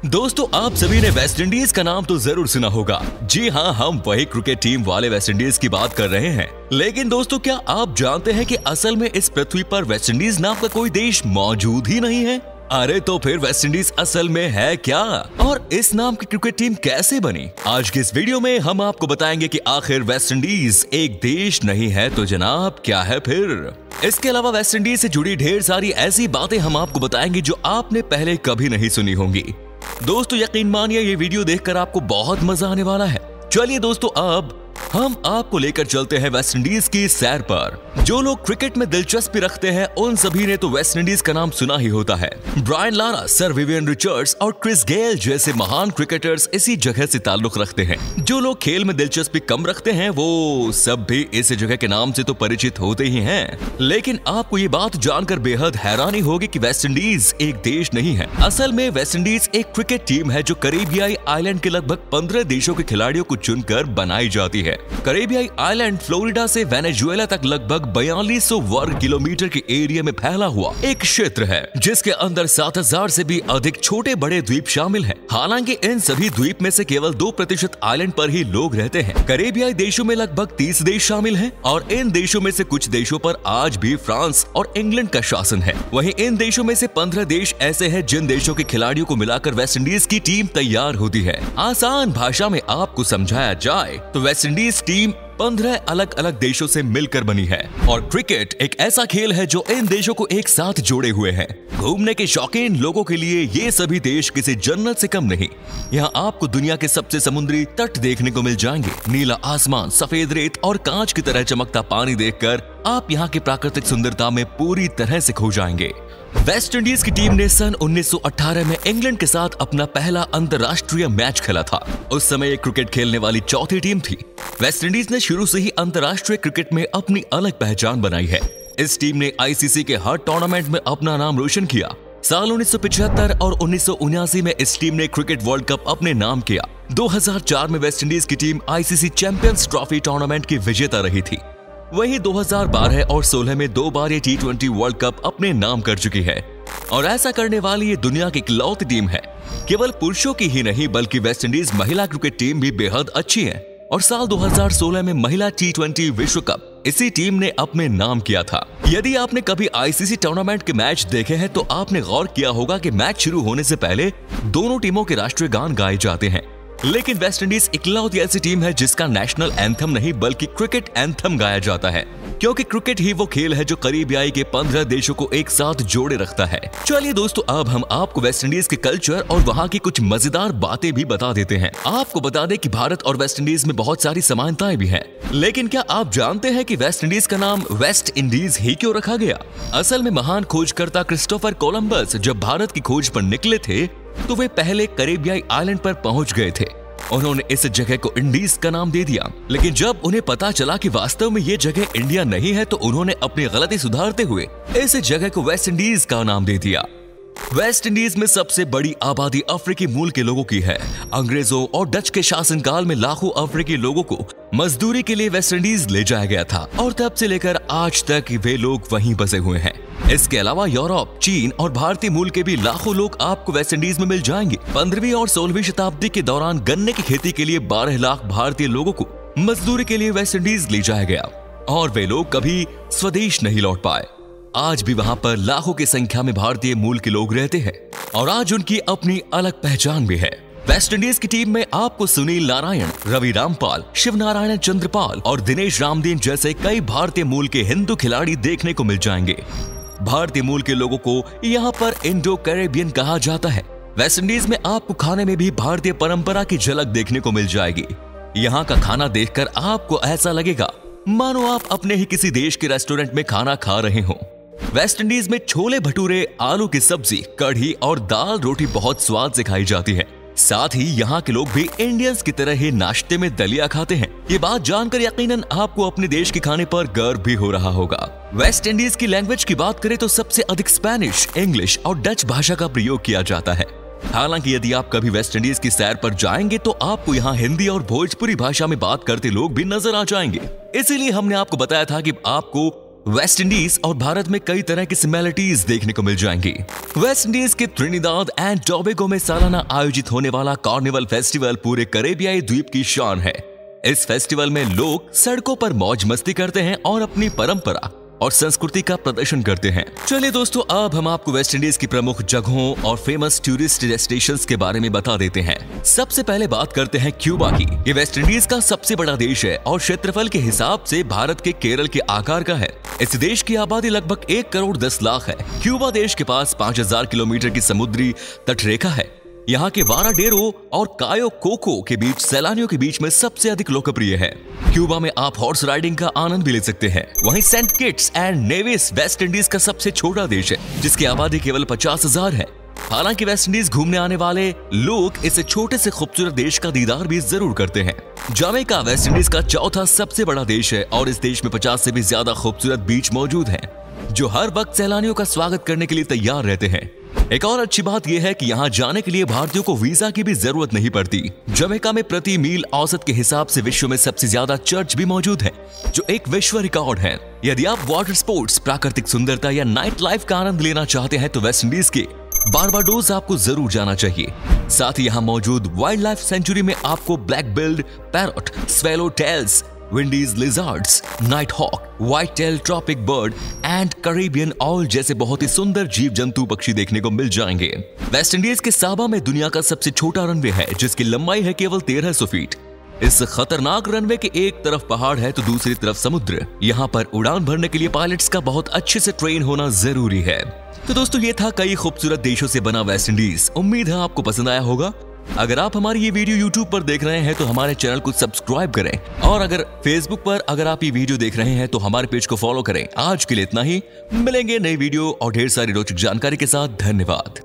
दोस्तों, आप सभी ने वेस्ट इंडीज का नाम तो जरूर सुना होगा। जी हाँ, हम वही क्रिकेट टीम वाले वेस्ट इंडीज की बात कर रहे हैं। लेकिन दोस्तों, क्या आप जानते हैं कि असल में इस पृथ्वी पर वेस्ट इंडीज नाम का कोई देश मौजूद ही नहीं है। अरे तो फिर वेस्ट इंडीज असल में है क्या, और इस नाम की क्रिकेट टीम कैसे बनी? आज की इस वीडियो में हम आपको बताएंगे कि आखिर वेस्ट इंडीज एक देश नहीं है तो जनाब क्या है फिर। इसके अलावा वेस्ट इंडीज से जुड़ी ढेर सारी ऐसी बातें हम आपको बताएंगे जो आपने पहले कभी नहीं सुनी होंगी। दोस्तों, यकीन मानिए ये वीडियो देखकर आपको बहुत मजा आने वाला है। चलिए दोस्तों, अब हम आपको लेकर चलते हैं वेस्ट इंडीज की सैर पर। जो लोग क्रिकेट में दिलचस्पी रखते हैं उन सभी ने तो वेस्ट इंडीज का नाम सुना ही होता है। Brian Lara, sir Vivian Richards और क्रिस गेल जैसे महान क्रिकेटर्स इसी जगह से ताल्लुक रखते हैं। जो लोग खेल में दिलचस्पी कम रखते हैं वो सब भी इस जगह के नाम से तो परिचित होते ही हैं। लेकिन आपको ये बात जानकर बेहद हैरानी होगी कि वेस्ट इंडीज एक देश नहीं है। असल में वेस्ट इंडीज एक क्रिकेट टीम है जो करेबियाई आइलैंड के लगभग 15 देशों के खिलाड़ियों को चुनकर बनाई जाती है। करेबियाई आइलैंड फ्लोरिडा से वेनेजुएला तक लगभग 4200 वर्ग किलोमीटर के एरिया में फैला हुआ एक क्षेत्र है, जिसके अंदर 7000 से भी अधिक छोटे बड़े द्वीप शामिल हैं। हालांकि इन सभी द्वीप में से केवल 2% आइलैंड पर ही लोग रहते हैं। करेबियाई देशों में लगभग 30 देश शामिल हैं और इन देशों में से कुछ देशों पर आज भी फ्रांस और इंग्लैंड का शासन है। वहीं इन देशों में से 15 देश ऐसे हैं जिन देशों के खिलाड़ियों को मिलाकर वेस्ट इंडीज की टीम तैयार होती है। आसान भाषा में आपको समझाया जाए तो वेस्ट इंडीज टीम 15 अलग अलग देशों से मिलकर बनी है। और क्रिकेट एक ऐसा खेल है जो इन देशों को एक साथ जोड़े हुए है। घूमने के शौकीन लोगों के लिए ये सभी देश किसी जन्नत से कम नहीं। यहाँ आपको दुनिया के सबसे समुद्री तट देखने को मिल जाएंगे। नीला आसमान, सफेद रेत और कांच की तरह चमकता पानी देखकर आप यहाँ की प्राकृतिक सुंदरता में पूरी तरह से खो जाएंगे। वेस्ट इंडीज की टीम ने सन 1918 में इंग्लैंड के साथ अपना पहला अंतर्राष्ट्रीय मैच खेला था। उस समय ये क्रिकेट खेलने वाली चौथी टीम थी। वेस्ट इंडीज ने शुरू से ही अंतर्राष्ट्रीय क्रिकेट में अपनी अलग पहचान बनाई है। इस टीम ने आईसीसी के हर टूर्नामेंट में अपना नाम रोशन किया। साल 1975 और 1979 में इस टीम ने क्रिकेट वर्ल्ड कप अपने नाम किया। 2004 में वेस्ट इंडीज की team ICC champions trophy tournament की विजेता रही थी। वहीं 2012 और 16 में 2 बार ये T20 वर्ल्ड कप अपने नाम कर चुकी है और ऐसा करने वाली ये दुनिया की इकलौती टीम है। केवल पुरुषों की ही नहीं बल्कि वेस्ट इंडीज महिला क्रिकेट टीम भी बेहद अच्छी है और साल 2016 में महिला T20 विश्व कप इसी टीम ने अपने नाम किया था। यदि आपने कभी आईसीसी टूर्नामेंट के मैच देखे हैं तो आपने गौर किया होगा कि मैच शुरू होने से पहले दोनों टीमों के राष्ट्रीय गान गाए जाते हैं। लेकिन वेस्ट इंडीज इकलौती ऐसी टीम है जिसका नेशनल एंथम नहीं बल्कि क्रिकेट एंथम गाया जाता है, क्योंकि क्रिकेट ही वो खेल है जो करीबियाई के 15 देशों को एक साथ जोड़े रखता है। चलिए दोस्तों, अब हम आपको वेस्ट इंडीज के कल्चर और वहाँ की कुछ मजेदार बातें भी बता देते हैं। आपको बता दें कि भारत और वेस्ट इंडीज में बहुत सारी समानताएं भी हैं। लेकिन क्या आप जानते हैं कि वेस्ट इंडीज का नाम वेस्ट इंडीज ही क्यों रखा गया? असल में महान खोजकर्ता क्रिस्टोफर कोलंबस जब भारत की खोज पर निकले थे तो वे पहले करेबियाई आइलैंड पर पहुंच गए थे। उन्होंने इस जगह को इंडीज का नाम दे दिया। लेकिन जब उन्हें पता चला कि वास्तव में ये जगह इंडिया नहीं है तो उन्होंने अपनी गलती सुधारते हुए इस जगह को वेस्ट इंडीज का नाम दे दिया। वेस्ट इंडीज में सबसे बड़ी आबादी अफ्रीकी मूल के लोगों की है। अंग्रेजों और डच के शासनकाल में लाखों अफ्रीकी लोगों को मजदूरी के लिए वेस्ट इंडीज ले जाया गया था और तब से लेकर आज तक वे लोग वहीं बसे हुए हैं। इसके अलावा यूरोप, चीन और भारतीय मूल के भी लाखों लोग आपको वेस्ट इंडीज में मिल जाएंगे। 15वीं और 16वीं शताब्दी के दौरान गन्ने की खेती के लिए 12 लाख भारतीय लोगों को मजदूरी के लिए वेस्ट इंडीज ले जाया गया और वे लोग कभी स्वदेश नहीं लौट पाए। आज भी वहां पर लाखों की संख्या में भारतीय मूल के लोग रहते हैं और आज उनकी अपनी अलग पहचान भी है। वेस्ट इंडीज की टीम में आपको सुनील नारायण, रवि रामपाल, शिव नारायण चंद्रपाल और दिनेश रामदीन जैसे कई भारतीय मूल के हिंदू खिलाड़ी देखने को मिल जाएंगे। भारतीय मूल के लोगों को यहाँ पर इंडो कैरेबियन कहा जाता है। वेस्ट इंडीज में आपको खाने में भी भारतीय परंपरा की झलक देखने को मिल जाएगी। यहाँ का खाना देखकर आपको ऐसा लगेगा मानो आप अपने ही किसी देश के रेस्टोरेंट में खाना खा रहे हो। वेस्ट इंडीज में छोले भटूरे, आलू की सब्जी, कढ़ी और दाल रोटी बहुत स्वाद से खाई जाती है। साथ ही यहाँ के लोग भी इंडियंस की तरह ही नाश्ते में दलिया खाते हैं। ये बात जानकर यकीनन आपको अपने देश के खाने पर गर्व भी हो रहा होगा। वेस्ट इंडीज की लैंग्वेज की बात करें तो सबसे अधिक स्पेनिश, इंग्लिश और डच भाषा का प्रयोग किया जाता है। हालांकि यदि आप कभी वेस्ट इंडीज की सैर पर जाएंगे तो आपको यहाँ हिंदी और भोजपुरी भाषा में बात करते लोग भी नजर आ जाएंगे। इसीलिए हमने आपको बताया था कि आपको वेस्ट इंडीज और भारत में कई तरह की सिमिलरिटीज देखने को मिल जाएंगी। वेस्ट इंडीज के त्रिनिदाद एंड टोबैगो में सालाना आयोजित होने वाला कार्निवल फेस्टिवल पूरे कैरेबियाई द्वीप की शान है। इस फेस्टिवल में लोग सड़कों पर मौज मस्ती करते हैं और अपनी परंपरा और संस्कृति का प्रदर्शन करते हैं। चलिए दोस्तों, अब हम आपको वेस्ट इंडीज की प्रमुख जगहों और फेमस टूरिस्ट डेस्टिनेशंस के बारे में बता देते हैं। सबसे पहले बात करते हैं क्यूबा की। ये वेस्ट इंडीज का सबसे बड़ा देश है और क्षेत्रफल के हिसाब से भारत के केरल के आकार का है। इस देश की आबादी लगभग 1 करोड़ 10 लाख है। क्यूबा देश के पास 5000 किलोमीटर की समुद्री तटरेखा है। यहाँ के वाराडेरो और कायो कोको के बीच सैलानियों के बीच में सबसे अधिक लोकप्रिय है। क्यूबा में आप हॉर्स राइडिंग का आनंद भी ले सकते हैं। वहीं Saint Kitts and Nevis West Indies का सबसे छोटा देश है, जिसकी आबादी केवल 50,000 है। हालांकि वेस्ट इंडीज घूमने आने वाले लोग इस छोटे से खूबसूरत देश का दीदार भी जरूर करते हैं। जमैका वेस्ट इंडीज का चौथा सबसे बड़ा देश है और इस देश में 50 से भी ज्यादा खूबसूरत बीच मौजूद हैं, जो हर वक्त सैलानियों का स्वागत करने के लिए तैयार रहते हैं। एक और अच्छी बात यह है कि यहाँ जाने के लिए भारतीयों को वीजा की भी जरूरत नहीं पड़ती। जमैका में प्रति मील औसत के हिसाब से विश्व में सबसे ज्यादा चर्च भी मौजूद है, जो एक विश्व रिकॉर्ड है। यदि आप वाटर स्पोर्ट्स, प्राकृतिक सुंदरता या नाइट लाइफ का आनंद लेना चाहते हैं तो वेस्ट इंडीज के बारबाडोस आपको जरूर जाना चाहिए। साथ ही यहाँ मौजूद वाइल्ड लाइफ सेंचुरी में आपको black billed parrot, swallow tails, Windies lizards, night hawk, white tail tropic bird and Caribbean all जैसे बहुत ही सुंदर जीव जंतु पक्षी देखने को मिल जाएंगे। वेस्ट इंडीज के साबा में दुनिया का सबसे छोटा रनवे है, जिसकी लंबाई है केवल 1300 फीट। इस खतरनाक रनवे के एक तरफ पहाड़ है तो दूसरी तरफ समुद्र। यहाँ पर उड़ान भरने के लिए पायलट्स का बहुत अच्छे से ट्रेन होना जरूरी है। तो दोस्तों, ये था कई खूबसूरत देशों से बना वेस्ट इंडीज। उम्मीद है आपको पसंद आया होगा। अगर आप हमारी ये वीडियो YouTube पर देख रहे हैं तो हमारे चैनल को सब्सक्राइब करें, और अगर Facebook पर अगर आप ये वीडियो देख रहे हैं तो हमारे पेज को फॉलो करें। आज के लिए इतना ही। मिलेंगे नई वीडियो और ढेर सारी रोचक जानकारी के साथ। धन्यवाद।